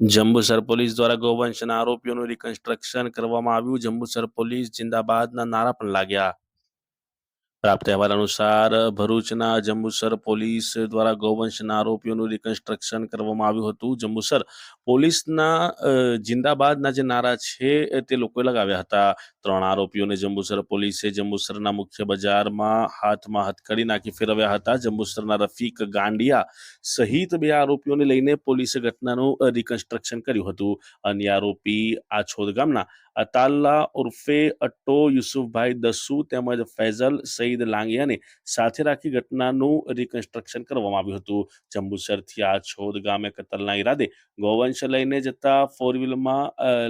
Jambusar police દ્વારા ગૌવંશના આરોપીઓનું reconstruction કરવામાં આવ્યું। જંબુસર પોલીસ જિંદાબાદના નારા પણ લાગ્યા। પ્રાપ્ત અહેવાલ અનુસાર ભરૂચના જંબુસર પોલીસ દ્વારા ગૌવંશના આરોપીઓનું રિકન્સ્ટ્રક્શન કરવામાં આવ્યું હતું। જંબુસર પોલીસના જિંદાબાદના જે નારા છે તે લોકોએ લગાવ્યા હતા। 3 આરોપીઓને જંબુસર પોલીસે જંબુસરના મુખ્ય બજારમાં હાથમાં હથકડી નાખી ફેરવ્યા હતા। જંબુસરના રફીક ગાંડિયા સહિત 2 આરોપીઓને લઈને પોલીસે ઘટનાનું રિકન્સ્ટ્રક્શન કર્યું હતું। અન્ય આરોપી આછોદ ગામના અતાલ્લા ઉર્ફે અટ્ટો યુસુફભાઈ દસુ તેમજ ફૈઝલ સઈદ લાંગિયાને સાથે રાખી ઘટનાનું રિકન્સ્ટ્રક્શન કરવામાં આવ્યું હતું। જંબુસરથી આછોદ ગામે કતલના ઈરાદે ગૌવંશ લઈને જતા 4 વ્હીલમાં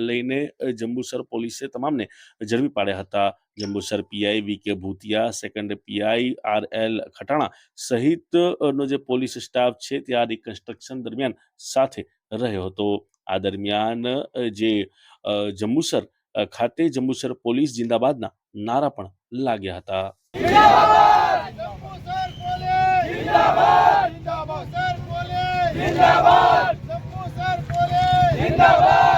લઈને જંબુસર પોલીસે તમામને ઝડપી પાડ્યા હતા। Jambusar PI VK Bhutiya, second PI RL Khatana સહિતનો જે પોલીસ સ્ટાફ છે તે આ રિકન્સ્ટ્રક્શન દરમિયાન સાથે રહ્યો હતો। આ દરમિયાન જે જંબુસર ખાતે જંબુસર પોલીસ જિંદાબાદના નારા પણ લાગ્યા હતા। જિંદાબાદ